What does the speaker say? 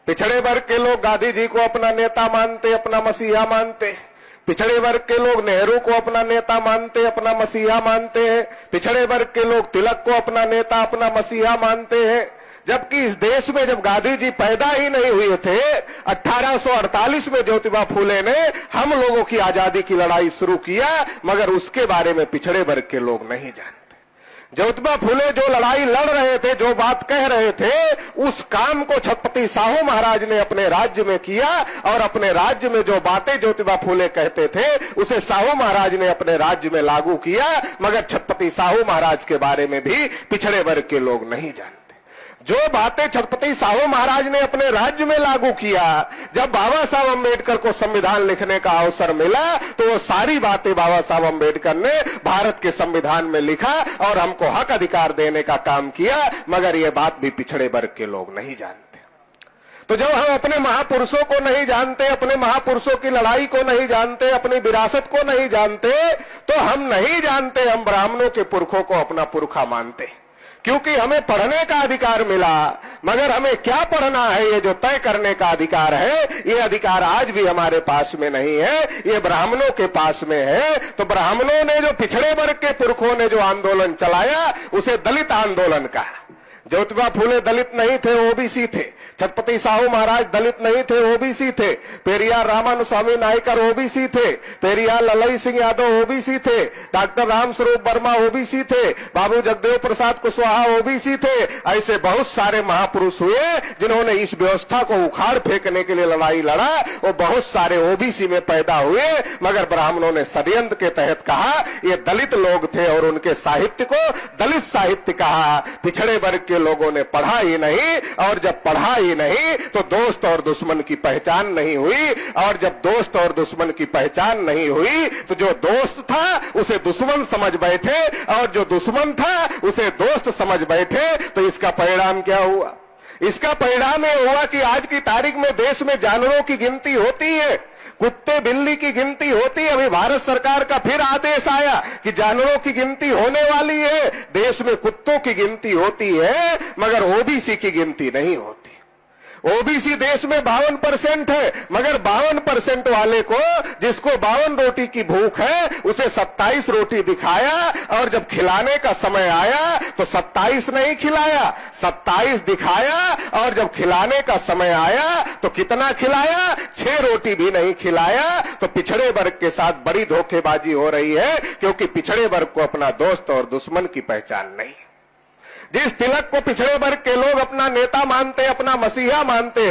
पिछड़े वर्ग के लोग गांधी जी को अपना नेता मानते, अपना मसीहा मानते। पिछड़े वर्ग के लोग नेहरू को अपना नेता मानते, अपना मसीहा मानते हैं। पिछड़े वर्ग के लोग तिलक को अपना नेता, अपना मसीहा मानते हैं। जबकि इस देश में जब गांधी जी पैदा ही नहीं हुए थे, 1848 में ज्योतिबा फूले ने हम लोगों की आजादी की लड़ाई शुरू किया, मगर उसके बारे में पिछड़े वर्ग के लोग नहीं जानते। ज्योतिबा फूले जो लड़ाई लड़ रहे थे, जो बात कह रहे थे, उस काम को छत्रपति साहू महाराज ने अपने राज्य में किया, और अपने राज्य में जो बातें ज्योतिबा फूले कहते थे उसे साहू महाराज ने अपने राज्य में लागू किया, मगर छत्रपति साहू महाराज के बारे में भी पिछड़े वर्ग के लोग नहीं जानते। जो बातें छत्रपति साहू महाराज ने अपने राज्य में लागू किया, जब बाबा साहब अम्बेडकर को संविधान लिखने का अवसर मिला तो वो सारी बातें बाबा साहब अम्बेडकर ने भारत के संविधान में लिखा और हमको हक अधिकार देने का काम किया, मगर ये बात भी पिछड़े वर्ग के लोग नहीं जानते। तो जब हम अपने महापुरुषों को नहीं जानते, अपने महापुरुषों की लड़ाई को नहीं जानते, अपनी विरासत को नहीं जानते, तो हम नहीं जानते हम ब्राह्मणों के पुरखों को अपना पुरखा मानते। क्योंकि हमें पढ़ने का अधिकार मिला, मगर हमें क्या पढ़ना है ये जो तय करने का अधिकार है, ये अधिकार आज भी हमारे पास में नहीं है, ये ब्राह्मणों के पास में है। तो ब्राह्मणों ने जो पिछड़े वर्ग के पुरखों ने जो आंदोलन चलाया उसे दलित आंदोलन कहा। ज्योतिबा फूले दलित नहीं थे, ओबीसी थे। छत्रपति साहू महाराज दलित नहीं थे, ओबीसी थे। पेरियार रामानुस्वामी नायकर ओबीसी थे। पेरियार ललई सिंह यादव ओबीसी थे। डॉक्टर रामस्वरूप वर्मा ओबीसी थे। बाबू जगदेव प्रसाद कुशवाहा ओबीसी थे। ऐसे बहुत सारे महापुरुष हुए जिन्होंने इस व्यवस्था को उखाड़ फेंकने के लिए लड़ाई लड़ा। वो बहुत सारे ओबीसी में पैदा हुए, मगर ब्राह्मणों ने षड्यंत्र के तहत कहा ये दलित लोग थे और उनके साहित्य को दलित साहित्य कहा। पिछड़े वर्ग के लोगों ने पढ़ा ही नहीं, और जब पढ़ा ही नहीं तो दोस्त और दुश्मन की पहचान नहीं हुई, और जब दोस्त और दुश्मन की पहचान नहीं हुई तो जो दोस्त था उसे दुश्मन समझ बैठे, और जो दुश्मन था उसे दोस्त समझ बैठे। तो इसका परिणाम क्या हुआ? इसका परिणाम यह हुआ कि आज की तारीख में देश में जानवरों की गिनती होती है, कुत्ते बिल्ली की गिनती होती है। अभी भारत सरकार का फिर आदेश आया कि जानवरों की गिनती होने वाली है। देश में कुत्तों की गिनती होती है, मगर ओबीसी की गिनती नहीं होती। ओबीसी देश में 52% है, मगर 52% वाले को, जिसको 52 रोटी की भूख है, उसे 27 रोटी दिखाया, और जब खिलाने का समय आया तो 27 नहीं खिलाया, 27 दिखाया, और जब खिलाने का समय आया तो कितना खिलाया? 6 रोटी भी नहीं खिलाया। तो पिछड़े वर्ग के साथ बड़ी धोखेबाजी हो रही है, क्योंकि पिछड़े वर्ग को अपना दोस्त और दुश्मन की पहचान नहीं। जिस तिलक को पिछड़े वर्ग के लोग अपना नेता मानते, अपना मसीहा मानते